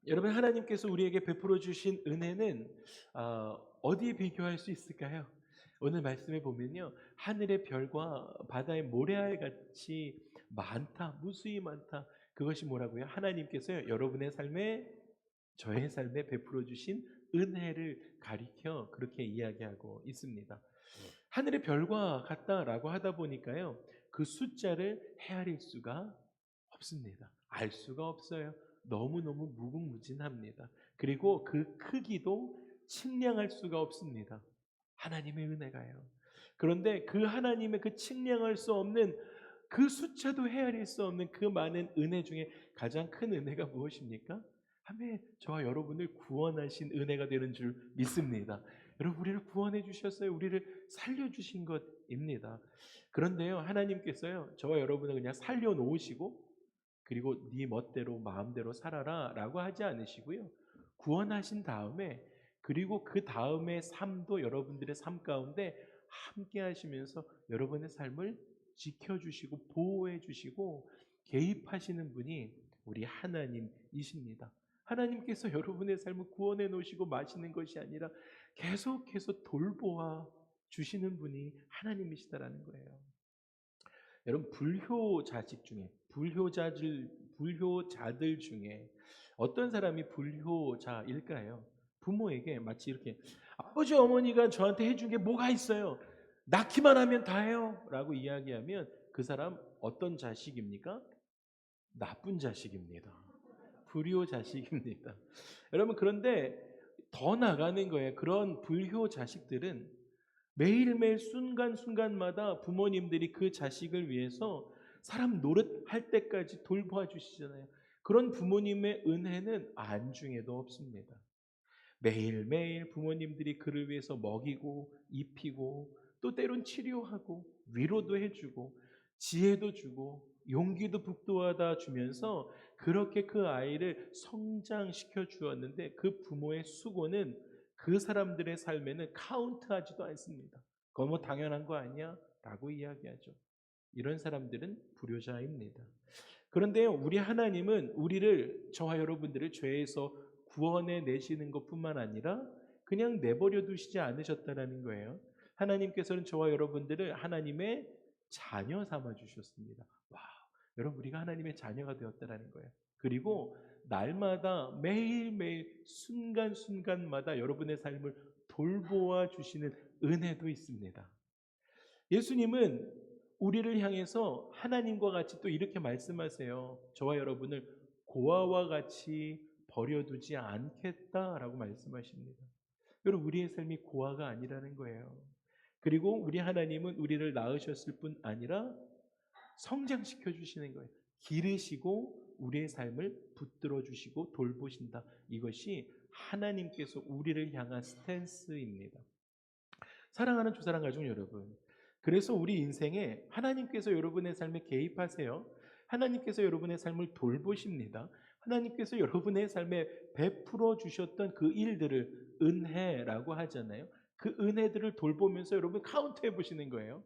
여러분, 하나님께서 우리에게 베풀어 주신 은혜는 어디에 비교할 수 있을까요? 오늘 말씀에 보면요, 하늘의 별과 바다의 모래알 같이 많다, 무수히 많다. 그것이 뭐라고요? 하나님께서 여러분의 삶에, 저의 삶에 베풀어 주신 은혜를 가리켜 그렇게 이야기하고 있습니다. 하늘의 별과 같다라고 하다 보니까요, 그 숫자를 헤아릴 수가 없습니다. 알 수가 없어요. 너무너무 무궁무진합니다. 그리고 그 크기도 측량할 수가 없습니다. 하나님의 은혜가요. 그런데 그 하나님의 그 측량할 수 없는, 그 숫자도 헤아릴 수 없는 그 많은 은혜 중에 가장 큰 은혜가 무엇입니까? 하멜, 저와 여러분을 구원하신 은혜가 되는 줄 믿습니다. 여러분, 우리를 구원해 주셨어요. 우리를 살려 주신 것입니다. 그런데요, 하나님께서요, 저와 여러분을 그냥 살려 놓으시고 그리고 네 멋대로 마음대로 살아라라고 하지 않으시고요. 구원하신 다음에, 그리고 그 다음의 삶도 여러분들의 삶 가운데 함께 하시면서 여러분의 삶을 지켜주시고 보호해 주시고 개입하시는 분이 우리 하나님이십니다. 하나님께서 여러분의 삶을 구원해 놓으시고 마시는 것이 아니라 계속해서 돌보아 주시는 분이 하나님이시다라는 거예요. 여러분, 불효자들 중에 어떤 사람이 불효자일까요? 부모에게 마치 이렇게, 아버지 어머니가 저한테 해준 게 뭐가 있어요? 낳기만 하면 다해요라고 이야기하면 그 사람 어떤 자식입니까? 나쁜 자식입니다. 불효 자식입니다. 여러분, 그런데 더 나가는 거예요. 그런 불효 자식들은 매일매일 순간순간마다 부모님들이 그 자식을 위해서 사람 노릇할 때까지 돌봐 주시잖아요. 그런 부모님의 은혜는 안중에도 없습니다. 매일매일 부모님들이 그를 위해서 먹이고 입히고 또 때론 치료하고 위로도 해주고 지혜도 주고 용기도 북돋아 주면서 그렇게 그 아이를 성장시켜 주었는데, 그 부모의 수고는 그 사람들의 삶에는 카운트하지도 않습니다. 그거 뭐 당연한 거 아니야? 라고 이야기하죠. 이런 사람들은 불효자입니다. 그런데요, 우리 하나님은 우리를, 저와 여러분들을 죄에서 구원해 내시는 것뿐만 아니라 그냥 내버려 두시지 않으셨다는 거예요. 하나님께서는 저와 여러분들을 하나님의 자녀 삼아 주셨습니다. 와, 여러분, 우리가 하나님의 자녀가 되었다는 거예요. 그리고 날마다 매일매일 순간순간마다 여러분의 삶을 돌보아 주시는 은혜도 있습니다. 예수님은 우리를 향해서 하나님과 같이 또 이렇게 말씀하세요. 저와 여러분을 고아와 같이 버려두지 않겠다라고 말씀하십니다. 여러분, 우리의 삶이 고아가 아니라는 거예요. 그리고 우리 하나님은 우리를 낳으셨을 뿐 아니라 성장시켜 주시는 거예요. 기르시고 우리의 삶을 붙들어 주시고 돌보신다. 이것이 하나님께서 우리를 향한 스탠스입니다. 사랑하는 주사랑 가족 여러분, 그래서 우리 인생에 하나님께서 여러분의 삶에 개입하세요. 하나님께서 여러분의 삶을 돌보십니다. 하나님께서 여러분의 삶에 베풀어 주셨던 그 일들을 은혜라고 하잖아요. 그 은혜들을 돌보면서 여러분 카운트해 보시는 거예요.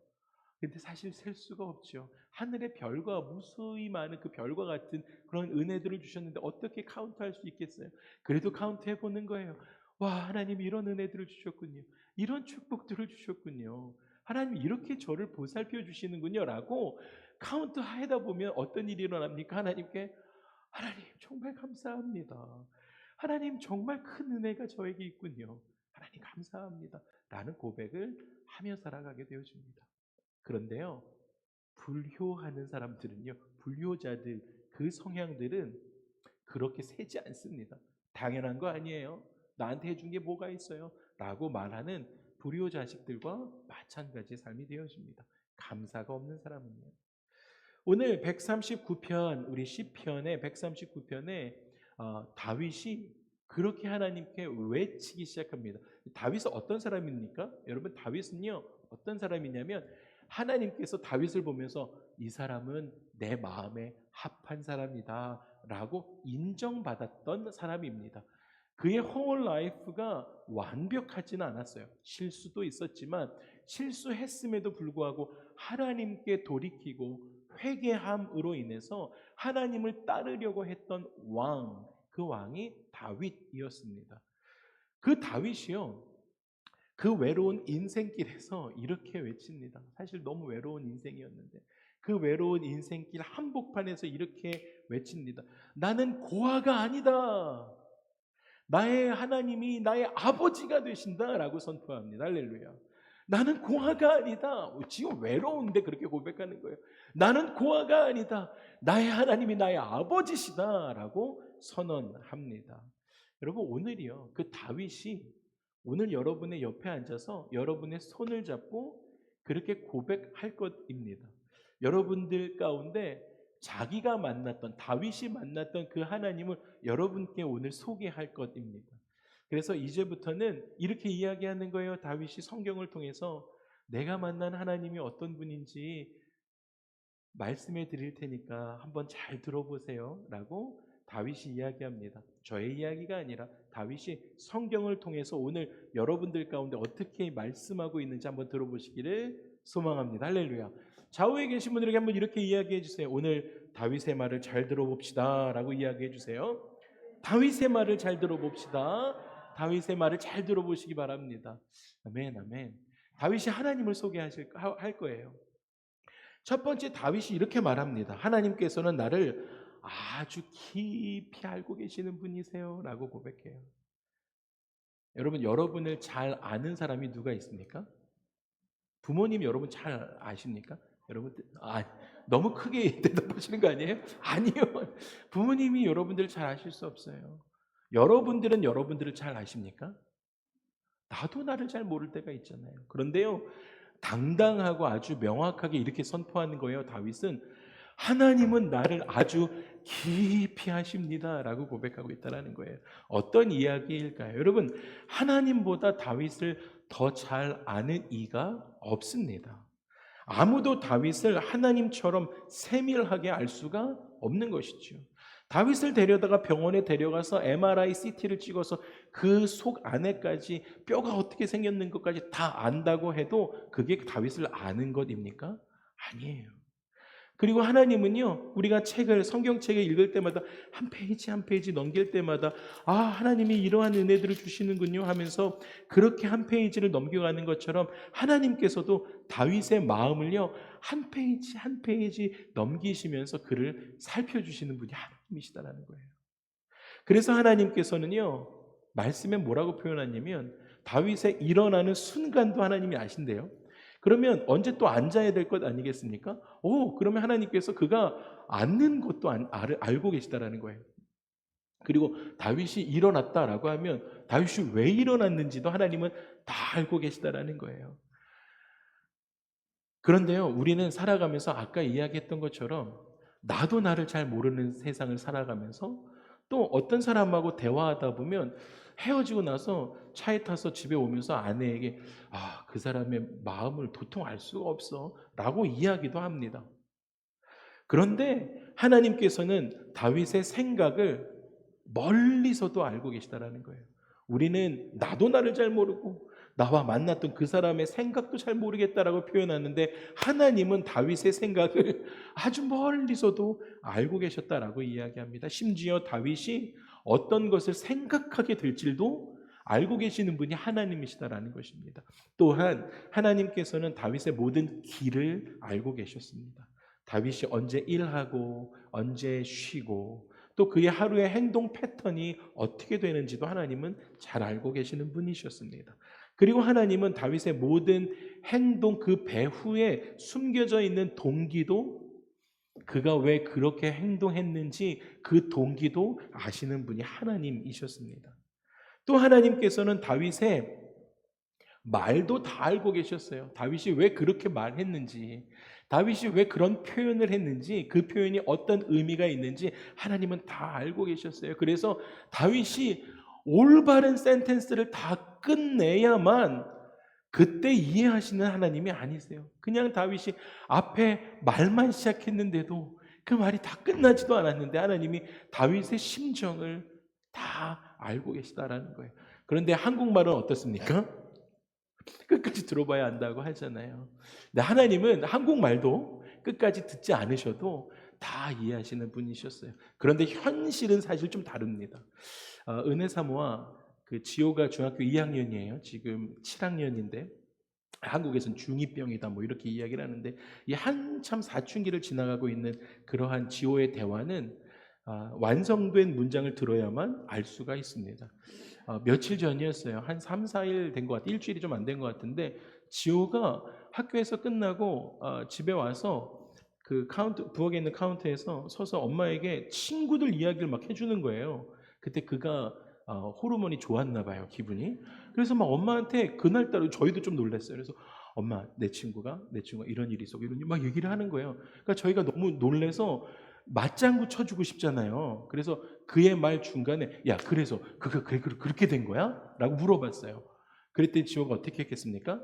근데 사실 셀 수가 없죠. 하늘의 별과 무수히 많은 그 별과 같은 그런 은혜들을 주셨는데 어떻게 카운트할 수 있겠어요? 그래도 카운트해 보는 거예요. 와, 하나님 이런 은혜들을 주셨군요. 이런 축복들을 주셨군요. 하나님 이렇게 저를 보살펴 주시는군요라고 카운트 하다 보면 어떤 일이 일어납니까? 하나님께, 하나님 정말 감사합니다. 하나님 정말 큰 은혜가 저에게 있군요. 하나님 감사합니다. 라는 고백을 하며 살아가게 되어집니다. 그런데요, 불효하는 사람들은요, 불효자들, 그 성향들은 그렇게 세지 않습니다. 당연한 거 아니에요. 나한테 해준 게 뭐가 있어요? 라고 말하는 불효 자식들과 마찬가지의 삶이 되어집니다. 감사가 없는 사람은요. 오늘 139편, 우리 시편의 139편에 다윗이 그렇게 하나님께 외치기 시작합니다. 다윗은 어떤 사람입니까? 여러분, 다윗은요, 어떤 사람이냐면 하나님께서 다윗을 보면서 이 사람은 내 마음에 합한 사람이다 라고 인정받았던 사람입니다. 그의 whole life가 완벽하지는 않았어요. 실수도 있었지만 실수했음에도 불구하고 하나님께 돌이키고 회개함으로 인해서 하나님을 따르려고 했던 왕, 그 왕이 다윗이었습니다. 그 다윗이요, 그 외로운 인생길에서 이렇게 외칩니다. 사실 너무 외로운 인생이었는데 그 외로운 인생길 한복판에서 이렇게 외칩니다. 나는 고아가 아니다. 나의 하나님이 나의 아버지가 되신다라고 선포합니다. 할렐루야. 나는 고아가 아니다. 지금 외로운데 그렇게 고백하는 거예요. 나는 고아가 아니다. 나의 하나님이 나의 아버지시다라고 선언합니다. 여러분, 오늘이요, 그 다윗이 오늘 여러분의 옆에 앉아서 여러분의 손을 잡고 그렇게 고백할 것입니다. 여러분들 가운데 자기가 만났던, 다윗이 만났던 그 하나님을 여러분께 오늘 소개할 것입니다. 그래서 이제부터는 이렇게 이야기하는 거예요. 다윗이 성경을 통해서 내가 만난 하나님이 어떤 분인지 말씀해 드릴 테니까 한번 잘 들어보세요 라고 다윗이 이야기합니다. 저의 이야기가 아니라 다윗이 성경을 통해서 오늘 여러분들 가운데 어떻게 말씀하고 있는지 한번 들어보시기를 소망합니다. 할렐루야. 좌우에 계신 분들에게 한번 이렇게 이야기해 주세요. 오늘 다윗의 말을 잘 들어봅시다 라고 이야기해 주세요. 다윗의 말을 잘 들어봅시다. 다윗의 말을 잘 들어보시기 바랍니다. 아멘, 아멘. 다윗이 하나님을 할 거예요. 첫 번째, 다윗이 이렇게 말합니다. 하나님께서는 나를 아주 깊이 알고 계시는 분이세요 라고 고백해요. 여러분, 여러분을 잘 아는 사람이 누가 있습니까? 부모님 여러분 잘 아십니까? 여러분, 너무 크게 대답하시는 거 아니에요? 아니요. 부모님이 여러분들을 잘 아실 수 없어요. 여러분들은 여러분들을 잘 아십니까? 나도 나를 잘 모를 때가 있잖아요. 그런데요, 당당하고 아주 명확하게 이렇게 선포하는 거예요. 다윗은 하나님은 나를 아주 깊이 아십니다 라고 고백하고 있다는 거예요. 어떤 이야기일까요? 여러분, 하나님보다 다윗을 더 잘 아는 이가 없습니다. 아무도 다윗을 하나님처럼 세밀하게 알 수가 없는 것이죠. 다윗을 데려다가 병원에 데려가서 MRI, CT를 찍어서 그 속 안에까지 뼈가 어떻게 생겼는 것까지 다 안다고 해도 그게 다윗을 아는 것입니까? 아니에요. 그리고 하나님은요, 우리가 성경책을 읽을 때마다 한 페이지 한 페이지 넘길 때마다 하나님이 이러한 은혜들을 주시는군요 하면서 그렇게 한 페이지를 넘겨가는 것처럼 하나님께서도 다윗의 마음을요, 한 페이지 한 페이지 넘기시면서 그를 살펴주시는 분이 하나님이시다라는 거예요. 그래서 하나님께서는요, 말씀에 뭐라고 표현하냐면 다윗의 일어나는 순간도 하나님이 아신대요. 그러면 언제 또 앉아야 될 것 아니겠습니까? 그러면 하나님께서 그가 앉는 것도 알고 계시다라는 거예요. 그리고 다윗이 일어났다라고 하면 다윗이 왜 일어났는지도 하나님은 다 알고 계시다라는 거예요. 그런데요, 우리는 살아가면서 아까 이야기했던 것처럼 나도 나를 잘 모르는 세상을 살아가면서 또 어떤 사람하고 대화하다 보면 헤어지고 나서 차에 타서 집에 오면서 아내에게 그 사람의 마음을 도통 알 수가 없어 라고 이야기도 합니다. 그런데 하나님께서는 다윗의 생각을 멀리서도 알고 계시다라는 거예요. 우리는 나도 나를 잘 모르고 나와 만났던 그 사람의 생각도 잘 모르겠다라고 표현하는데 하나님은 다윗의 생각을 아주 멀리서도 알고 계셨다라고 이야기합니다. 심지어 다윗이 어떤 것을 생각하게 될지도 알고 계시는 분이 하나님이시다라는 것입니다. 또한 하나님께서는 다윗의 모든 길을 알고 계셨습니다. 다윗이 언제 일하고 언제 쉬고 또 그의 하루의 행동 패턴이 어떻게 되는지도 하나님은 잘 알고 계시는 분이셨습니다. 그리고 하나님은 다윗의 모든 행동 그 배후에 숨겨져 있는 동기도 그가 왜 그렇게 행동했는지 그 동기도 아시는 분이 하나님이셨습니다. 또 하나님께서는 다윗의 말도 다 알고 계셨어요. 다윗이 왜 그렇게 말했는지, 다윗이 왜 그런 표현을 했는지, 그 표현이 어떤 의미가 있는지 하나님은 다 알고 계셨어요. 그래서 다윗이 올바른 센텐스를 다 끝내야만 그때 이해하시는 하나님이 아니세요. 그냥 다윗이 앞에 말만 시작했는데도 그 말이 다 끝나지도 않았는데 하나님이 다윗의 심정을 다 알고 계시다라는 거예요. 그런데 한국말은 어떻습니까? 끝까지 들어봐야 한다고 하잖아요. 근데 하나님은 한국말도 끝까지 듣지 않으셔도 다 이해하시는 분이셨어요. 그런데 현실은 사실 좀 다릅니다. 은혜 사모와 그 지호가 중학교 2학년이에요. 지금 7학년인데 한국에서는 중2병이다 뭐 이렇게 이야기를 하는데, 이 한참 사춘기를 지나가고 있는 그러한 지호의 대화는 완성된 문장을 들어야만 알 수가 있습니다. 며칠 전이었어요. 한 3, 4일 된 것 같아요. 일주일이 좀 안 된 것 같은데, 지호가 학교에서 끝나고 집에 와서 그 부엌에 있는 카운터에서 서서 엄마에게 친구들 이야기를 막 해주는 거예요. 그때 그가 호르몬이 좋았나 봐요, 기분이. 그래서 막 엄마한테 그날따라 저희도 좀 놀랐어요. 그래서 엄마, 내 친구가 이런 일이 있어, 이런 일 막 얘기를 하는 거예요. 그러니까 저희가 너무 놀래서 맞장구 쳐주고 싶잖아요. 그래서 그의 말 중간에 야, 그래서 그렇게 된 거야? 라고 물어봤어요. 그랬더니 지호가 어떻게 했겠습니까?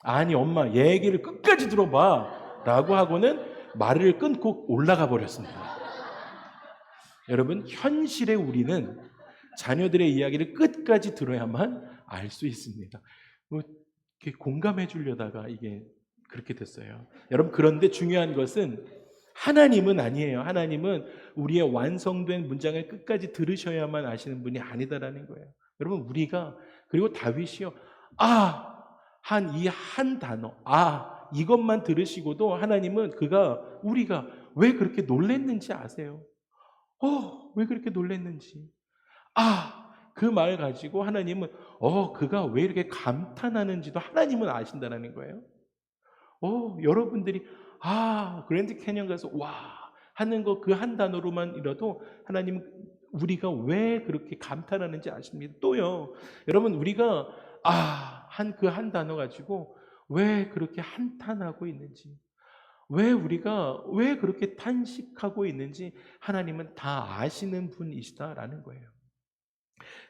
아니 엄마, 얘기를 끝까지 들어봐 라고 하고는 말을 끊고 올라가 버렸습니다. 여러분, 현실의 우리는 자녀들의 이야기를 끝까지 들어야만 알 수 있습니다. 뭐 이렇게 공감해 주려다가 이게 그렇게 됐어요. 여러분, 그런데 중요한 것은 하나님은 아니에요. 하나님은 우리의 완성된 문장을 끝까지 들으셔야만 아시는 분이 아니다라는 거예요. 여러분, 우리가, 그리고 다윗이요, 이 한 단어, 이것만 들으시고도 하나님은 우리가 왜 그렇게 놀랬는지 아세요. 왜 그렇게 놀랬는지. 그 말 가지고 하나님은 그가 왜 이렇게 감탄하는지도 하나님은 아신다는 거예요. 여러분들이 그랜드 캐년 가서 와 하는 거 그 한 단어로만이라도 하나님은 우리가 왜 그렇게 감탄하는지 아십니다. 또요, 여러분, 우리가 한 단어 가지고 왜 그렇게 한탄하고 있는지, 우리가 왜 그렇게 탄식하고 있는지 하나님은 다 아시는 분이시다라는 거예요.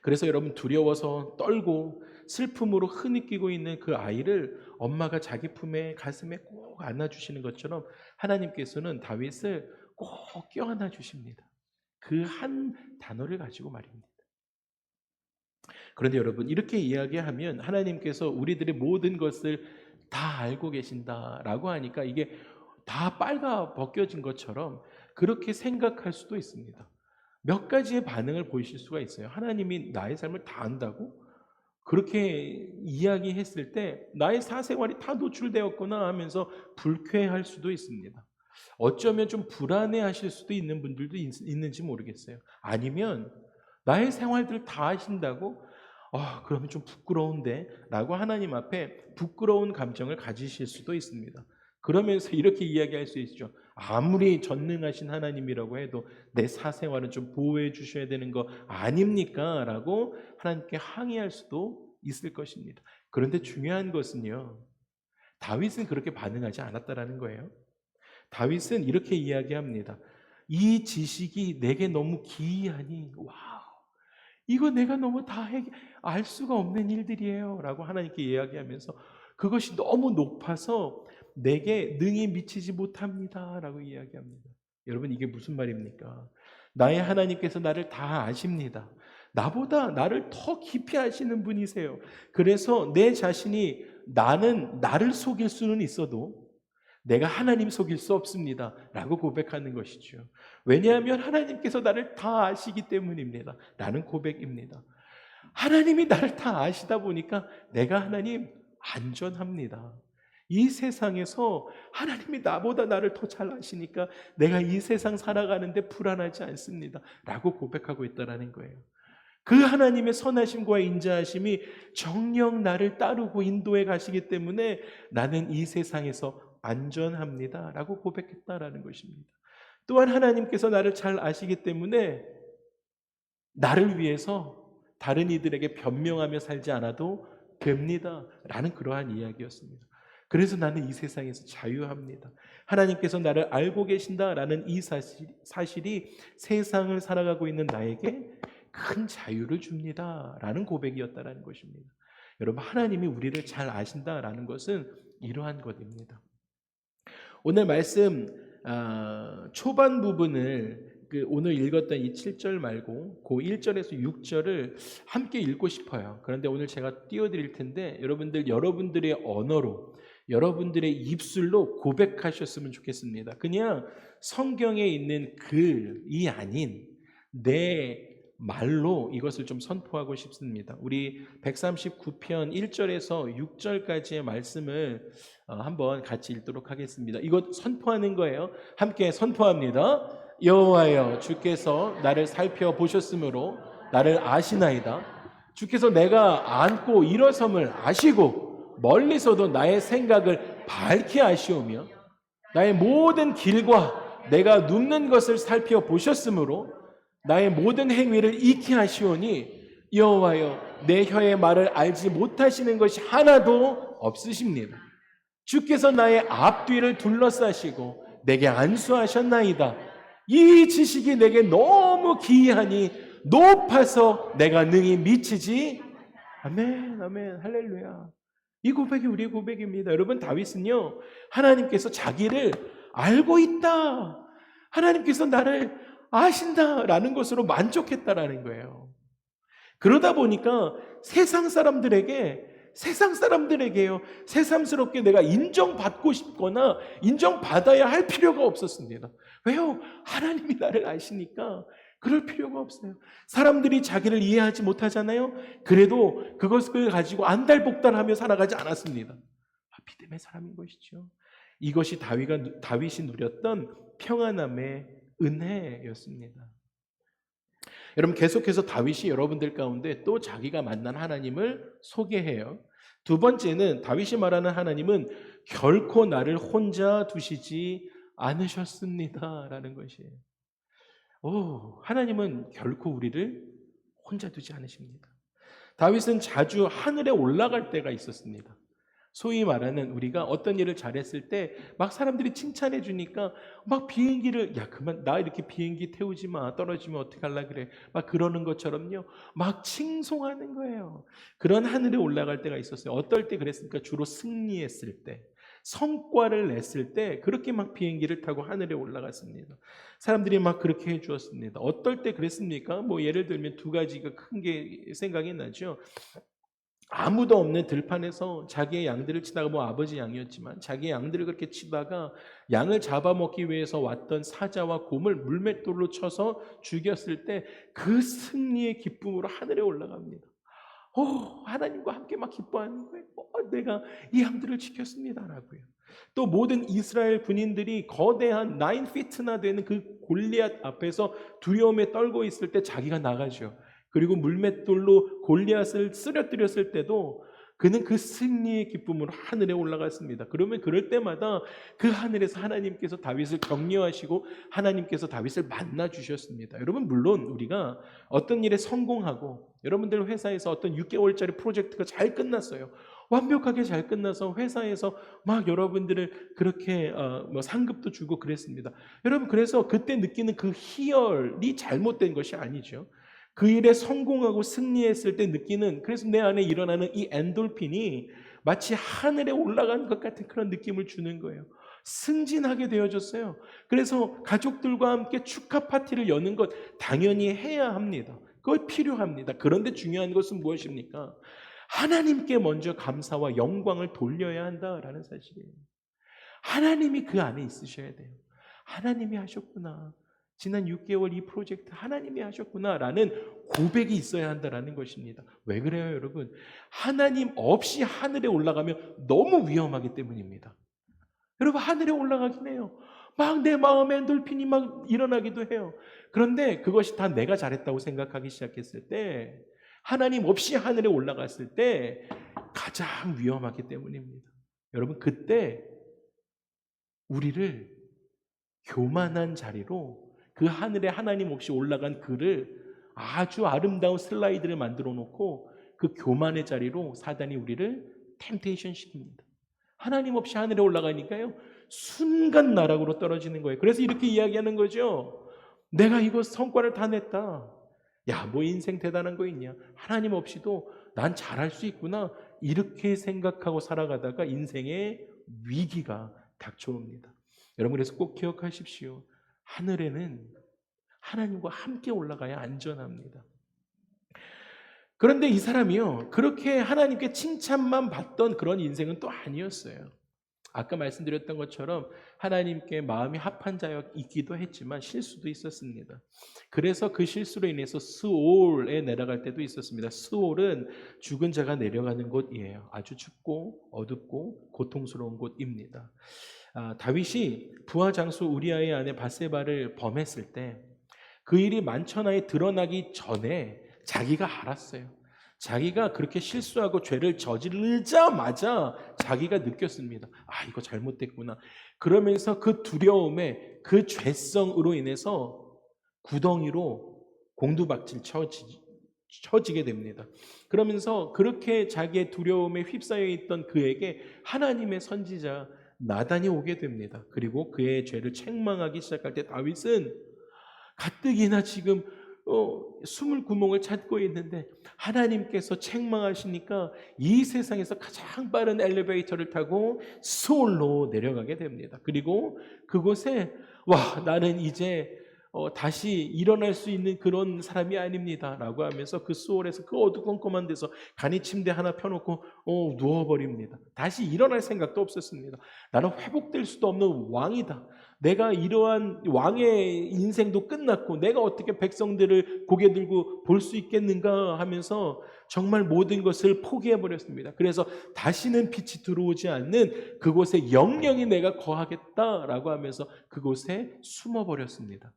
그래서 여러분, 두려워서 떨고 슬픔으로 흐느끼고 있는 그 아이를 엄마가 자기 품에, 가슴에 꼭 안아주시는 것처럼 하나님께서는 다윗을 꼭 껴안아 주십니다. 그 한 단어를 가지고 말입니다. 그런데 여러분, 이렇게 이야기하면 하나님께서 우리들의 모든 것을 다 알고 계신다라고 하니까 이게 다 빨가 벗겨진 것처럼 그렇게 생각할 수도 있습니다. 몇 가지의 반응을 보이실 수가 있어요. 하나님이 나의 삶을 다 안다고? 그렇게 이야기했을 때 나의 사생활이 다 노출되었구나 하면서 불쾌할 수도 있습니다. 어쩌면 좀 불안해하실 수도 있는 분들도 있는지 모르겠어요. 아니면 나의 생활들을 다 아신다고? 그러면 좀 부끄러운데? 라고 하나님 앞에 부끄러운 감정을 가지실 수도 있습니다. 그러면서 이렇게 이야기할 수 있죠. 아무리 전능하신 하나님이라고 해도 내 사생활은 좀 보호해 주셔야 되는 거 아닙니까? 라고 하나님께 항의할 수도 있을 것입니다. 그런데 중요한 것은요, 다윗은 그렇게 반응하지 않았다라는 거예요. 다윗은 이렇게 이야기합니다. 이 지식이 내게 너무 기이하니, 이거 내가 너무 알 수가 없는 일들이에요 라고 하나님께 이야기하면서 그것이 너무 높아서 내게 능히 미치지 못합니다 라고 이야기합니다. 여러분, 이게 무슨 말입니까? 나의 하나님께서 나를 다 아십니다. 나보다 나를 더 깊이 아시는 분이세요. 그래서 내 자신이 나를 속일 수는 있어도 내가 하나님 속일 수 없습니다 라고 고백하는 것이죠. 왜냐하면 하나님께서 나를 다 아시기 때문입니다 라는 고백입니다. 하나님이 나를 다 아시다 보니까 내가 하나님 안전합니다. 이 세상에서 하나님이 나보다 나를 더 잘 아시니까 내가 이 세상 살아가는데 불안하지 않습니다 라고 고백하고 있다는 거예요. 그 하나님의 선하심과 인자하심이 정녕 나를 따르고 인도해 가시기 때문에 나는 이 세상에서 안전합니다 라고 고백했다라는 것입니다. 또한 하나님께서 나를 잘 아시기 때문에 나를 위해서 다른 이들에게 변명하며 살지 않아도 됩니다 라는 그러한 이야기였습니다. 그래서 나는 이 세상에서 자유합니다. 하나님께서 나를 알고 계신다라는 이 사실이 세상을 살아가고 있는 나에게 큰 자유를 줍니다 라는 고백이었다라는 것입니다. 여러분, 하나님이 우리를 잘 아신다라는 것은 이러한 것입니다. 오늘 말씀 초반 부분을 오늘 읽었던 이 7절 말고 그 1절에서 6절을 함께 읽고 싶어요. 그런데 오늘 제가 띄워드릴 텐데 여러분들의 언어로 여러분들의 입술로 고백하셨으면 좋겠습니다. 그냥 성경에 있는 글이 아닌 내 말로 이것을 좀 선포하고 싶습니다. 우리 139편 1절에서 6절까지의 말씀을 한번 같이 읽도록 하겠습니다. 이것 선포하는 거예요. 함께 선포합니다. 여호와여, 주께서 나를 살펴보셨으므로 나를 아시나이다. 주께서 내가 앉고 일어섬을 아시고 멀리서도 나의 생각을 밝히 아시오며 나의 모든 길과 내가 눕는 것을 살펴보셨으므로 나의 모든 행위를 익히 하시오니 여호와여, 내 혀의 말을 알지 못하시는 것이 하나도 없으십니다. 주께서 나의 앞뒤를 둘러싸시고 내게 안수하셨나이다. 이 지식이 내게 너무 기이하니 높아서 내가 능히 미치지. 아멘, 아멘, 할렐루야. 이 고백이 우리의 고백입니다. 여러분, 다윗은요, 하나님께서 자기를 알고 있다, 하나님께서 나를 아신다라는 것으로 만족했다라는 거예요. 그러다 보니까 세상 사람들에게요, 새삼스럽게 내가 인정받고 싶거나 인정받아야 할 필요가 없었습니다. 왜요? 하나님이 나를 아시니까 그럴 필요가 없어요. 사람들이 자기를 이해하지 못하잖아요. 그래도 그것을 가지고 안달복달하며 살아가지 않았습니다. 믿음의 사람인 것이죠. 이것이 다윗이 누렸던 평안함의 은혜였습니다. 여러분, 계속해서 다윗이 여러분들 가운데 또 자기가 만난 하나님을 소개해요. 두 번째는 다윗이 말하는 하나님은 결코 나를 혼자 두시지 않으셨습니다 라는 것이에요. 하나님은 결코 우리를 혼자 두지 않으십니다. 다윗은 자주 하늘에 올라갈 때가 있었습니다. 소위 말하는 우리가 어떤 일을 잘했을 때 막 사람들이 칭찬해 주니까 막 비행기를, 야 그만 나 이렇게 비행기 태우지 마, 떨어지면 어떡할라 그래, 막 그러는 것처럼요, 막 칭송하는 거예요. 그런 하늘에 올라갈 때가 있었어요. 어떨 때 그랬습니까? 주로 승리했을 때, 성과를 냈을 때 그렇게 막 비행기를 타고 하늘에 올라갔습니다. 사람들이 막 그렇게 해주었습니다. 어떨 때 그랬습니까? 뭐 예를 들면 두 가지가 큰 게 생각이 나죠. 아무도 없는 들판에서 자기의 양들을 치다가, 뭐 아버지 양이었지만 자기의 양들을 그렇게 치다가 양을 잡아먹기 위해서 왔던 사자와 곰을 물맷돌로 쳐서 죽였을 때 그 승리의 기쁨으로 하늘에 올라갑니다. 하나님과 함께 막 기뻐하는 거예요. 내가 이 양들을 지켰습니다라고요. 또 모든 이스라엘 군인들이 거대한 9피트나 되는 그 골리앗 앞에서 두려움에 떨고 있을 때 자기가 나가죠. 그리고 물맷돌로 골리앗을 쓰러뜨렸을 때도 그는 그 승리의 기쁨으로 하늘에 올라갔습니다. 그러면 그럴 때마다 그 하늘에서 하나님께서 다윗을 격려하시고 하나님께서 다윗을 만나 주셨습니다. 여러분, 물론 우리가 어떤 일에 성공하고, 여러분들 회사에서 어떤 6개월짜리 프로젝트가 잘 끝났어요. 완벽하게 잘 끝나서 회사에서 막 여러분들을 그렇게 뭐 상급도 주고 그랬습니다. 여러분, 그래서 그때 느끼는 그 희열이 잘못된 것이 아니죠. 그 일에 성공하고 승리했을 때 느끼는, 그래서 내 안에 일어나는 이 엔돌핀이 마치 하늘에 올라간 것 같은 그런 느낌을 주는 거예요. 승진하게 되어졌어요. 그래서 가족들과 함께 축하 파티를 여는 것 당연히 해야 합니다. 그거 필요합니다. 그런데 중요한 것은 무엇입니까? 하나님께 먼저 감사와 영광을 돌려야 한다라는 사실이에요. 하나님이 그 안에 있으셔야 돼요. 하나님이 하셨구나, 지난 6개월 이 프로젝트 하나님이 하셨구나라는 고백이 있어야 한다는 것입니다. 왜 그래요, 여러분? 하나님 없이 하늘에 올라가면 너무 위험하기 때문입니다. 여러분, 하늘에 올라가긴 해요. 막 내 마음에 엔돌핀이 막 일어나기도 해요. 그런데 그것이 다 내가 잘했다고 생각하기 시작했을 때, 하나님 없이 하늘에 올라갔을 때 가장 위험하기 때문입니다. 여러분, 그때 우리를 교만한 자리로, 그 하늘에 하나님 없이 올라간 그를 아주 아름다운 슬라이드를 만들어 놓고 그 교만의 자리로 사단이 우리를 템테이션 시킵니다. 하나님 없이 하늘에 올라가니까요, 순간 나락으로 떨어지는 거예요. 그래서 이렇게 이야기하는 거죠. 내가 이거 성과를 다 냈다. 야, 뭐 인생 대단한 거 있냐? 하나님 없이도 난 잘할 수 있구나. 이렇게 생각하고 살아가다가 인생의 위기가 닥쳐옵니다. 여러분, 그래서 꼭 기억하십시오. 하늘에는 하나님과 함께 올라가야 안전합니다. 그런데 이 사람이요, 그렇게 하나님께 칭찬만 받던 그런 인생은 또 아니었어요. 아까 말씀드렸던 것처럼 하나님께 마음이 합한 자였기도 했지만 실수도 있었습니다. 그래서 그 실수로 인해서 스올에 내려갈 때도 있었습니다. 스올은 죽은 자가 내려가는 곳이에요. 아주 춥고 어둡고 고통스러운 곳입니다. 다윗이 부하 장수 우리아의 아내 바세바를 범했을 때 그 일이 만천하에 드러나기 전에 자기가 알았어요. 자기가 그렇게 실수하고 죄를 저지르자마자 자기가 느꼈습니다. 이거 잘못됐구나. 그러면서 그 두려움에 그 죄성으로 인해서 구덩이로 공두박질 쳐지게 됩니다. 그러면서 그렇게 자기의 두려움에 휩싸여 있던 그에게 하나님의 선지자 나단이 오게 됩니다. 그리고 그의 죄를 책망하기 시작할 때 다윗은 가뜩이나 지금 숨을 구멍을 찾고 있는데 하나님께서 책망하시니까 이 세상에서 가장 빠른 엘리베이터를 타고 스올로 내려가게 됩니다. 그리고 그곳에 나는 이제 다시 일어날 수 있는 그런 사람이 아닙니다 라고 하면서 그 스올에서 그 어두컴컴한 데서 간이 침대 하나 펴놓고 누워버립니다. 다시 일어날 생각도 없었습니다. 나는 회복될 수도 없는 왕이다. 내가 이러한 왕의 인생도 끝났고 내가 어떻게 백성들을 고개 들고 볼 수 있겠는가 하면서 정말 모든 것을 포기해버렸습니다. 그래서 다시는 빛이 들어오지 않는 그곳에 영영이 내가 거하겠다라고 하면서 그곳에 숨어버렸습니다.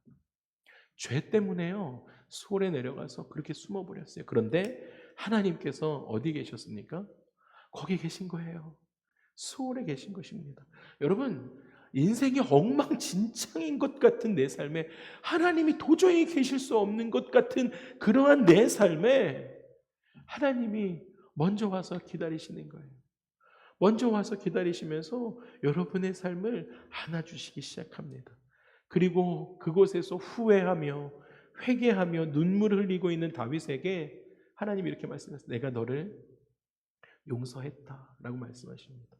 죄 때문에요. 수월에 내려가서 그렇게 숨어버렸어요. 그런데 하나님께서 어디 계셨습니까? 거기 계신 거예요. 수월에 계신 것입니다. 여러분, 인생이 엉망진창인 것 같은 내 삶에 하나님이 도저히 계실 수 없는 것 같은 그러한 내 삶에 하나님이 먼저 와서 기다리시는 거예요. 먼저 와서 기다리시면서 여러분의 삶을 안아주시기 시작합니다. 그리고 그곳에서 후회하며 회개하며 눈물을 흘리고 있는 다윗에게 하나님이 이렇게 말씀하셨어요. 내가 너를 용서했다라고 말씀하십니다.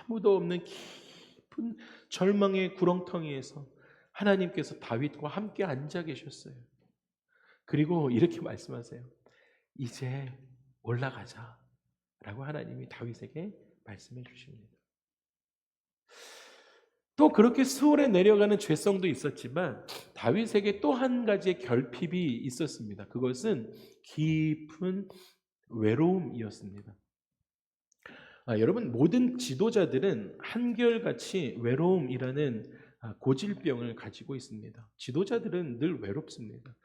아무도 없는 깊은 절망의 구렁텅이에서 하나님께서 다윗과 함께 앉아 계셨어요. 그리고 이렇게 말씀하세요. 이제 올라가자 라고 하나님이 다윗에게 말씀해 주십니다. 또 그렇게 수월에 내려가는 죄성도 있었지만 다윗에게 또 한 가지의 결핍이 있었습니다. 그것은 깊은 외로움이었습니다. 여러분, 모든 지도자들은 한결같이 외로움이라는 고질병을 가지고 있습니다. 지도자들은 늘 외롭습니다.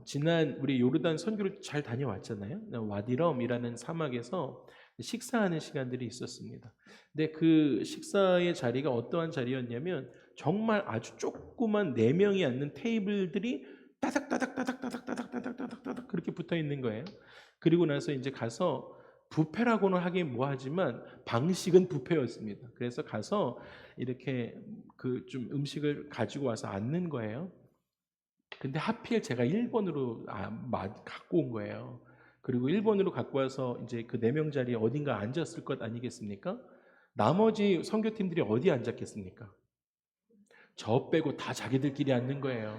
지난 우리 요르단 선교를 잘 다녀왔잖아요. 와디럼이라는 사막에서 식사하는 시간들이 있었습니다. 근데 그 식사의 자리가 어떠한 자리였냐면 정말 아주 조그만 4명이 앉는 테이블들이 따닥따닥따닥따닥따닥따닥따닥 그렇게 붙어 있는 거예요. 그리고 나서 이제 가서 뷔페라고는 하긴 뭐하지만 방식은 뷔페였습니다. 그래서 가서 이렇게 그 좀 음식을 가지고 와서 앉는 거예요. 근데 하필 제가 1번으로 갖고 온 거예요. 그리고 1번으로 갖고 와서 이제 그 4명 자리에 어딘가 앉았을 것 아니겠습니까? 나머지 선교팀들이 어디 앉았겠습니까? 저 빼고 다 자기들끼리 앉는 거예요.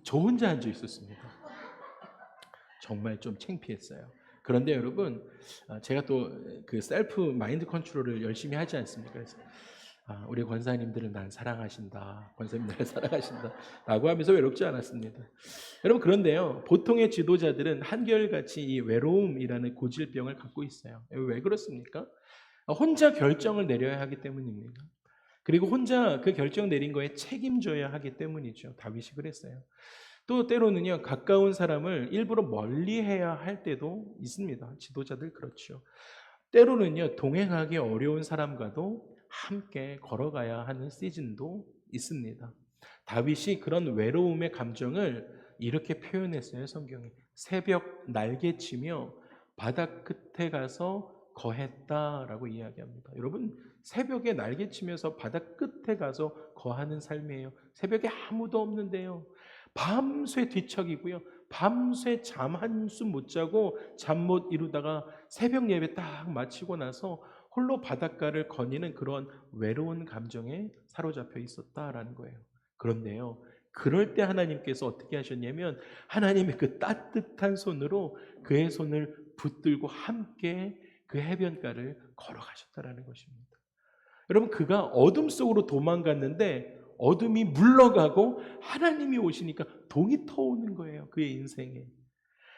저 혼자 앉아 있었습니다. 정말 좀 창피했어요. 그런데 여러분, 제가 또 그 셀프 마인드 컨트롤을 열심히 하지 않습니까? 그래서 우리 권사님들은 난 사랑하신다. 권사님들을 사랑하신다. 라고 하면서 외롭지 않았습니다. 여러분, 그런데요. 보통의 지도자들은 한결같이 이 외로움이라는 고질병을 갖고 있어요. 왜 그렇습니까? 혼자 결정을 내려야 하기 때문입니다. 그리고 혼자 그 결정 내린 거에 책임져야 하기 때문이죠. 다윗이 그랬어요. 또 때로는요, 가까운 사람을 일부러 멀리해야 할 때도 있습니다. 지도자들 그렇죠. 때로는요, 동행하기 어려운 사람과도 함께 걸어가야 하는 시즌도 있습니다. 다윗이 그런 외로움의 감정을 이렇게 표현했어요. 성경에 새벽 날개치며 바다 끝에 가서 거했다라고 이야기합니다. 여러분, 새벽에 날개치면서 바다 끝에 가서 거하는 삶이에요. 새벽에 아무도 없는데요, 밤새 뒤척이고요, 밤새 잠 한숨 못 자고 잠 못 이루다가 새벽 예배 딱 마치고 나서 홀로 바닷가를 거니는 그런 외로운 감정에 사로잡혀 있었다라는 거예요. 그런데요, 그럴 때 하나님께서 어떻게 하셨냐면 하나님의 그 따뜻한 손으로 그의 손을 붙들고 함께 그 해변가를 걸어가셨다라는 것입니다. 여러분, 그가 어둠 속으로 도망갔는데 어둠이 물러가고 하나님이 오시니까 동이 터오는 거예요. 그의 인생에.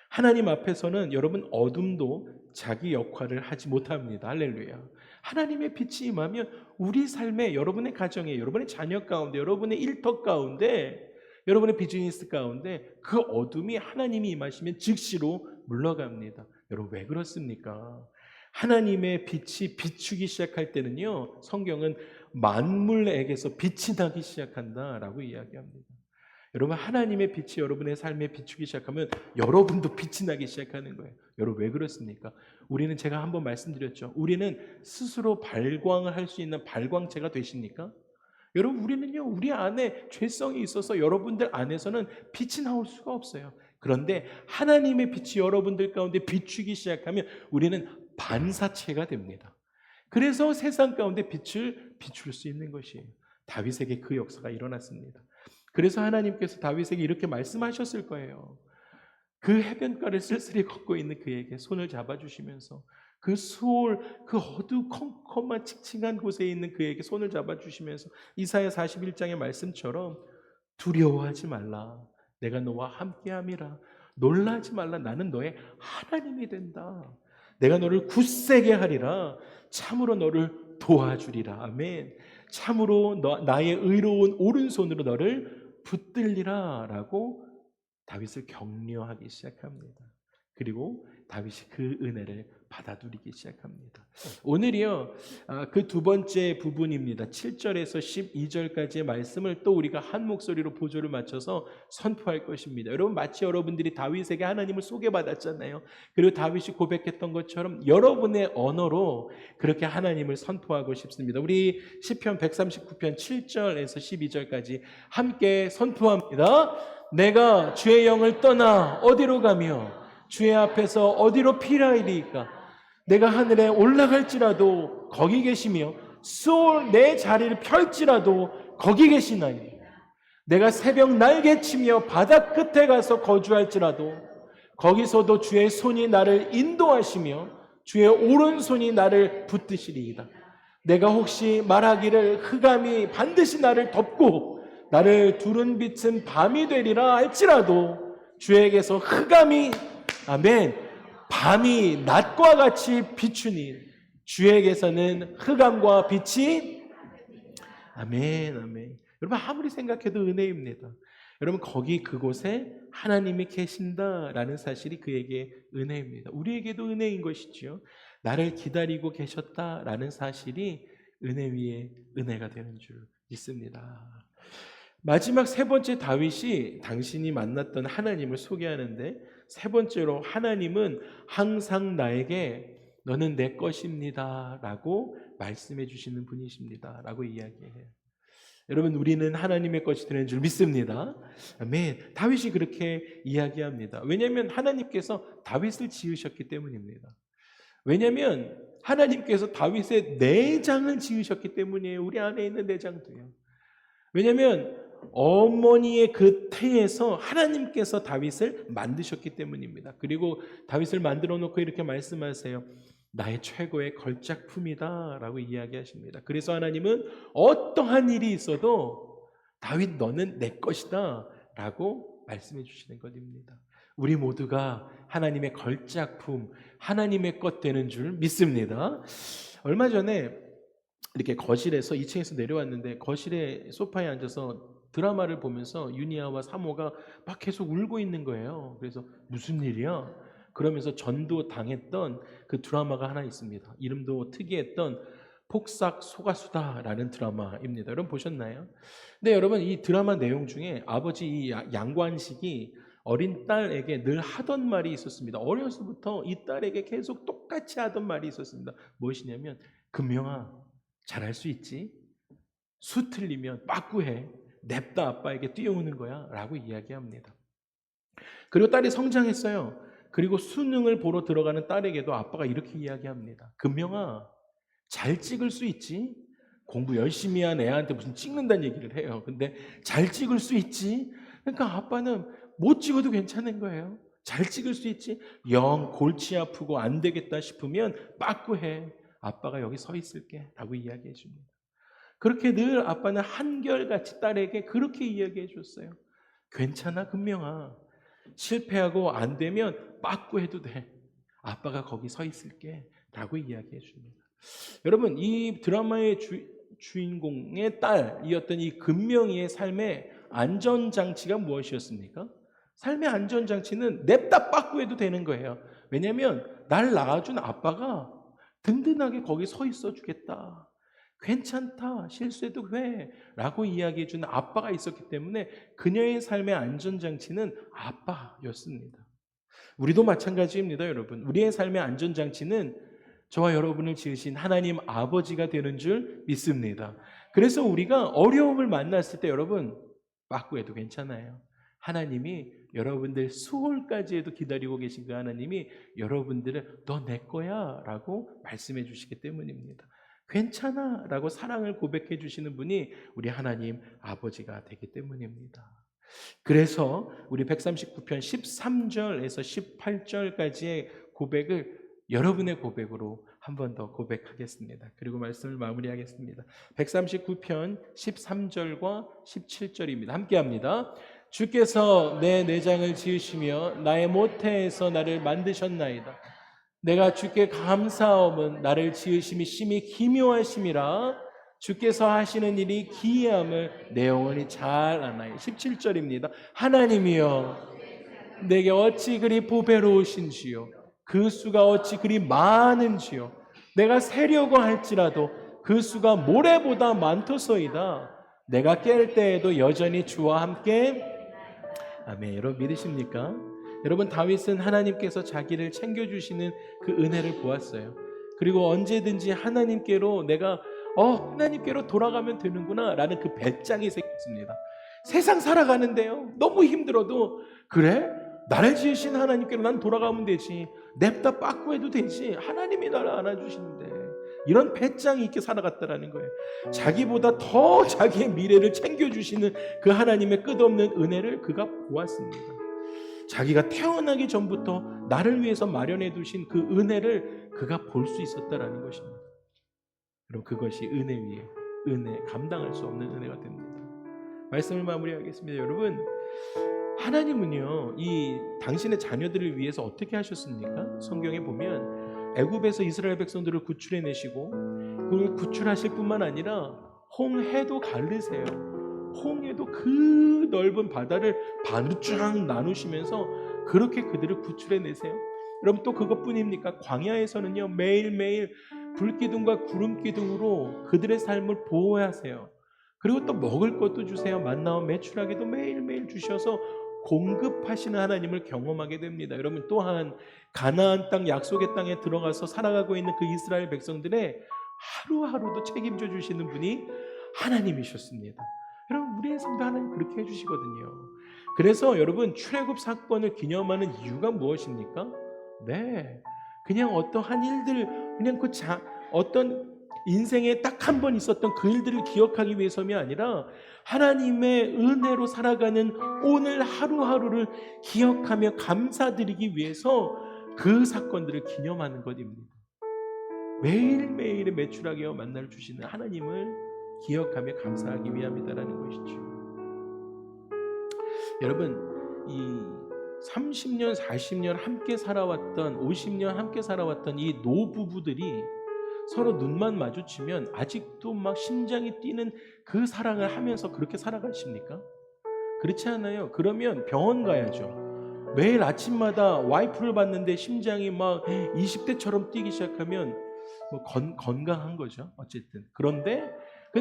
하나님 앞에서는 여러분 어둠도 자기 역할을 하지 못합니다. 할렐루야. 하나님의 빛이 임하면 우리 삶에, 여러분의 가정에, 여러분의 자녀 가운데, 여러분의 일터 가운데, 여러분의 비즈니스 가운데 그 어둠이 하나님이 임하시면 즉시로 물러갑니다. 여러분, 왜 그렇습니까? 하나님의 빛이 비추기 시작할 때는요, 성경은 만물에게서 빛이 나기 시작한다라고 이야기합니다. 여러분, 하나님의 빛이 여러분의 삶에 비추기 시작하면 여러분도 빛이 나기 시작하는 거예요. 여러분, 왜 그렇습니까? 우리는, 제가 한번 말씀드렸죠, 우리는 스스로 발광을 할 수 있는 발광체가 되십니까? 여러분, 우리는요, 우리 안에 죄성이 있어서 여러분들 안에서는 빛이 나올 수가 없어요. 그런데 하나님의 빛이 여러분들 가운데 비추기 시작하면 우리는 반사체가 됩니다. 그래서 세상 가운데 빛을 비출 수 있는 것이에요. 다윗에게 그 역사가 일어났습니다. 그래서 하나님께서 다윗에게 이렇게 말씀하셨을 거예요. 그 해변가를 쓸쓸히 걷고 있는 그에게 손을 잡아주시면서, 그 수월, 그 어두컴컴한 칙칙한 곳에 있는 그에게 손을 잡아주시면서 이사야 41장의 말씀처럼 두려워하지 말라, 내가 너와 함께함이라, 놀라지 말라, 나는 너의 하나님이 된다, 내가 너를 굳세게 하리라, 참으로 너를 도와주리라. 아멘. 참으로 나의 의로운 오른손으로 너를 붙들리라 라고 다윗을 격려하기 시작합니다. 그리고 다윗이 그 은혜를 받아들이기 시작합니다. 오늘이요, 그 두 번째 부분입니다. 7절에서 12절까지의 말씀을 또 우리가 한 목소리로 보조를 맞춰서 선포할 것입니다. 여러분, 마치 여러분들이 다윗에게 하나님을 소개받았잖아요. 그리고 다윗이 고백했던 것처럼 여러분의 언어로 그렇게 하나님을 선포하고 싶습니다. 우리 시편 139편 7절에서 12절까지 함께 선포합니다. 내가 주의 영을 떠나 어디로 가며 주의 앞에서 어디로 피하리이까? 내가 하늘에 올라갈지라도 거기 계시며 수월 내 자리를 펼지라도 거기 계시나니, 내가 새벽 날개치며 바다 끝에 가서 거주할지라도 거기서도 주의 손이 나를 인도하시며 주의 오른손이 나를 붙드시리이다. 내가 혹시 말하기를 흑암이 반드시 나를 덮고 나를 두른 빛은 밤이 되리라 할지라도 주에게서 흑암이, 아멘, 밤이 낮과 같이 비추니 주에게서는 흑암과 빛이, 아멘, 아멘. 여러분, 아무리 생각해도 은혜입니다. 여러분, 거기 그곳에 하나님이 계신다라는 사실이 그에게 은혜입니다. 우리에게도 은혜인 것이지요. 나를 기다리고 계셨다라는 사실이 은혜 위에 은혜가 되는 줄 믿습니다. 마지막 세 번째, 다윗이 당신이 만났던 하나님을 소개하는데, 세 번째로 하나님은 항상 나에게 너는 내 것입니다 라고 말씀해 주시는 분이십니다 라고 이야기해요. 여러분, 우리는 하나님의 것이 되는 줄 믿습니다. 아멘. 다윗이 그렇게 이야기합니다. 왜냐하면 하나님께서 다윗을 지으셨기 때문입니다. 왜냐하면 하나님께서 다윗의 내장을 지으셨기 때문이에요. 우리 안에 있는 내장도요. 왜냐하면 어머니의 그 태에서 하나님께서 다윗을 만드셨기 때문입니다. 그리고 다윗을 만들어 놓고 이렇게 말씀하세요. 나의 최고의 걸작품이다 라고 이야기하십니다. 그래서 하나님은 어떠한 일이 있어도 다윗 너는 내 것이다 라고 말씀해 주시는 것입니다. 우리 모두가 하나님의 걸작품, 하나님의 것 되는 줄 믿습니다. 얼마 전에 이렇게 거실에서 2층에서 내려왔는데 거실에 소파에 앉아서 드라마를 보면서 유니아와 사모가 막 계속 울고 있는 거예요. 그래서 무슨 일이야? 그러면서 전도 당했던 그 드라마가 하나 있습니다. 이름도 특이했던 폭삭 소가수다라는 드라마입니다. 여러분 보셨나요? 근데 여러분, 이 드라마 내용 중에 아버지 이 양관식이 어린 딸에게 늘 하던 말이 있었습니다. 어려서부터 이 딸에게 계속 똑같이 하던 말이 있었습니다. 무엇이냐면, 금명아, 잘할 수 있지? 수 틀리면 빠꾸해. 냅다 아빠에게 뛰어오는 거야 라고 이야기합니다. 그리고 딸이 성장했어요. 그리고 수능을 보러 들어가는 딸에게도 아빠가 이렇게 이야기합니다. 금명아, 잘 찍을 수 있지? 공부 열심히 한 애한테 무슨 찍는다는 얘기를 해요. 근데 잘 찍을 수 있지? 그러니까 아빠는 못 찍어도 괜찮은 거예요. 잘 찍을 수 있지? 영 골치 아프고 안 되겠다 싶으면 빠꾸해. 아빠가 여기 서 있을게 라고 이야기해 줍니다. 그렇게 늘 아빠는 한결같이 딸에게 그렇게 이야기해 줬어요. 괜찮아 금명아. 실패하고 안 되면 빠꾸해도 돼. 아빠가 거기 서 있을게 라고 이야기해 줍니다. 여러분, 이 드라마의 주인공의 딸이었던 이 금명이의 삶의 안전장치가 무엇이었습니까? 삶의 안전장치는 냅다 빠꾸해도 되는 거예요. 왜냐하면 날 낳아준 아빠가 든든하게 거기 서 있어 주겠다. 괜찮다, 실수해도 돼 라고 이야기해 주는 아빠가 있었기 때문에 그녀의 삶의 안전장치는 아빠였습니다. 우리도 마찬가지입니다, 여러분. 우리의 삶의 안전장치는 저와 여러분을 지으신 하나님 아버지가 되는 줄 믿습니다. 그래서 우리가 어려움을 만났을 때 여러분, 빠꾸해도 괜찮아요. 하나님이 여러분들 수월까지 해도 기다리고 계신 그 하나님이 여러분들을 너 내 거야 라고 말씀해 주시기 때문입니다. 괜찮아 라고 사랑을 고백해 주시는 분이 우리 하나님 아버지가 되기 때문입니다. 그래서 우리 139편 13절에서 18절까지의 고백을 여러분의 고백으로 한 번 더 고백하겠습니다. 그리고 말씀을 마무리하겠습니다. 139편 13절과 17절입니다. 함께 합니다. 주께서 내 내장을 지으시며 나의 모태에서 나를 만드셨나이다. 내가 주께 감사함은 나를 지으심이 심히 기묘하심이라. 주께서 하시는 일이 기이함을 내 영혼이 잘 아나요. 17절입니다. 하나님이여 내게 어찌 그리 보배로우신지요 그 수가 어찌 그리 많은지요 내가 세려고 할지라도 그 수가 모래보다 많도소이다. 내가 깰 때에도 여전히 주와 함께. 아멘. 여러분 믿으십니까? 여러분, 다윗은 하나님께서 자기를 챙겨주시는 그 은혜를 보았어요. 그리고 언제든지 하나님께로 내가 하나님께로 돌아가면 되는구나 라는 그 배짱이 생겼습니다. 세상 살아가는데요 너무 힘들어도 그래? 나를 지으신 하나님께로 난 돌아가면 되지. 냅다 빠꾸해도 되지. 하나님이 나를 안아주시는데. 이런 배짱이 있게 살아갔다라는 거예요. 자기보다 더 자기의 미래를 챙겨주시는 그 하나님의 끝없는 은혜를 그가 보았습니다. 자기가 태어나기 전부터 나를 위해서 마련해 두신 그 은혜를 그가 볼 수 있었다라는 것입니다. 그럼 그것이 은혜 위에 은혜, 감당할 수 없는 은혜가 됩니다. 말씀을 마무리하겠습니다. 여러분, 하나님은요 이 당신의 자녀들을 위해서 어떻게 하셨습니까? 성경에 보면 애굽에서 이스라엘 백성들을 구출해내시고 그걸 구출하실 뿐만 아니라 홍해도 가르세요. 홍해도 그 넓은 바다를 반으로 쫙 나누시면서 그렇게 그들을 구출해내세요. 여러분, 또 그것뿐입니까? 광야에서는요 매일매일 불기둥과 구름기둥으로 그들의 삶을 보호하세요. 그리고 또 먹을 것도 주세요. 만나와 매출하게도 매일매일 주셔서 공급하시는 하나님을 경험하게 됩니다. 여러분, 또한 가나안 땅 약속의 땅에 들어가서 살아가고 있는 그 이스라엘 백성들의 하루하루도 책임져 주시는 분이 하나님이셨습니다. 여러분, 우리의 삶도 하나님 그렇게 해주시거든요. 그래서 여러분, 출애굽 사건을 기념하는 이유가 무엇입니까? 네, 그냥 어떠한 일들, 그냥 어떤 인생에 딱 한 번 있었던 그 일들을 기억하기 위해서이 아니라 하나님의 은혜로 살아가는 오늘 하루하루를 기억하며 감사드리기 위해서 그 사건들을 기념하는 것입니다. 매일매일의 매출하게와 만나를 주시는 하나님을 기억하며 감사하기 위함이다라는 것이죠. 여러분, 이 30년, 40년 함께 살아왔던, 50년 함께 살아왔던 이 노부부들이 서로 눈만 마주치면 아직도 막 심장이 뛰는 그 사랑을 하면서 그렇게 살아가십니까? 그렇지 않아요. 그러면 병원 가야죠. 매일 아침마다 와이프를 봤는데 심장이 막 20대처럼 뛰기 시작하면 뭐 건강한 거죠. 어쨌든. 그런데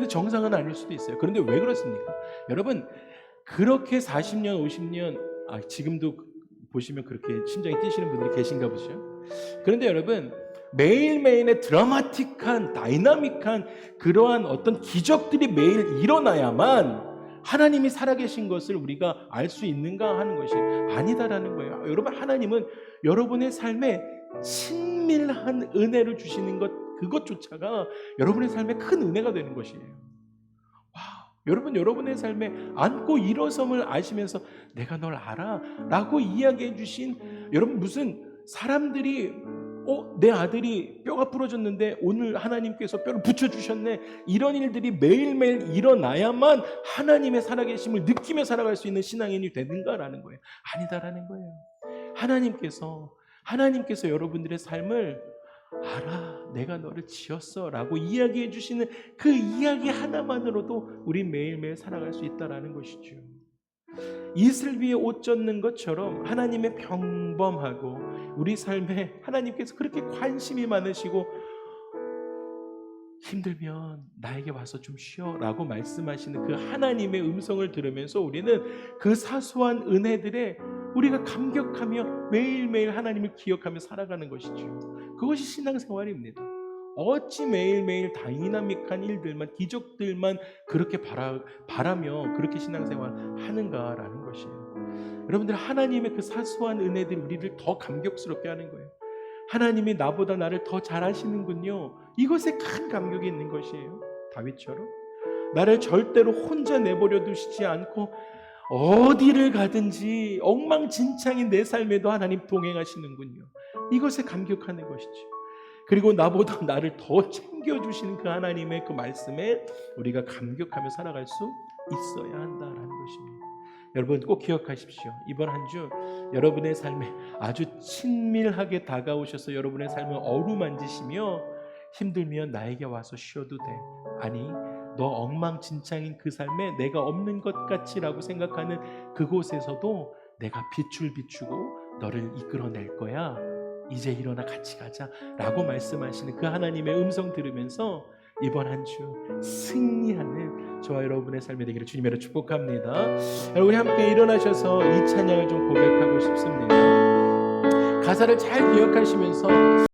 정상은 아닐 수도 있어요. 그런데 왜 그렇습니까? 여러분, 그렇게 40년, 50년, 지금도 보시면 그렇게 심장이 뛰시는 분들이 계신가 보죠. 그런데 여러분, 매일매일의 드라마틱한, 다이나믹한 그러한 어떤 기적들이 매일 일어나야만 하나님이 살아계신 것을 우리가 알 수 있는가 하는 것이 아니다라는 거예요. 여러분, 하나님은 여러분의 삶에 친밀한 은혜를 주시는 것, 그것조차가 여러분의 삶에 큰 은혜가 되는 것이에요. 여러분, 여러분의 삶에 안고 일어섬을 아시면서 내가 널 알아 라고 이야기해 주신, 여러분, 무슨 사람들이 내 아들이 뼈가 부러졌는데 오늘 하나님께서 뼈를 붙여주셨네. 이런 일들이 매일매일 일어나야만 하나님의 살아계심을 느끼며 살아갈 수 있는 신앙인이 되는가라는 거예요. 아니다라는 거예요. 하나님께서 여러분들의 삶을 알아, 내가 너를 지었어 라고 이야기해 주시는 그 이야기 하나만으로도 우리 매일매일 살아갈 수 있다라는 것이죠. 이슬 위에 옷 젖는 것처럼 하나님의 평범하고 우리 삶에 하나님께서 그렇게 관심이 많으시고 힘들면 나에게 와서 좀 쉬어 라고 말씀하시는 그 하나님의 음성을 들으면서 우리는 그 사소한 은혜들에 우리가 감격하며 매일매일 하나님을 기억하며 살아가는 것이죠. 그것이 신앙생활입니다. 어찌 매일매일 다이나믹한 일들만, 기적들만 그렇게 바라며 그렇게 신앙생활 하는가라는 것이에요. 여러분들, 하나님의 그 사소한 은혜들이 우리를 더 감격스럽게 하는 거예요. 하나님이 나보다 나를 더 잘 아시는군요. 이것에 큰 감격이 있는 것이에요. 다윗처럼 나를 절대로 혼자 내버려 두시지 않고 어디를 가든지 엉망진창인 내 삶에도 하나님 동행하시는군요. 이것에 감격하는 것이죠. 그리고 나보다 나를 더 챙겨주시는 그 하나님의 그 말씀에 우리가 감격하며 살아갈 수 있어야 한다라는 것입니다. 여러분 꼭 기억하십시오. 이번 한 주 여러분의 삶에 아주 친밀하게 다가오셔서 여러분의 삶을 어루만지시며 힘들면 나에게 와서 쉬어도 돼. 아니, 너 엉망진창인 그 삶에 내가 없는 것 같이라고 생각하는 그곳에서도 내가 빛을 비추고 너를 이끌어낼 거야. 이제 일어나 같이 가자 라고 말씀하시는 그 하나님의 음성 들으면서 이번 한 주 승리하는 저와 여러분의 삶이 되기를 주님으로 축복합니다. 여러분 함께 일어나셔서 이 찬양을 좀 고백하고 싶습니다. 가사를 잘 기억하시면서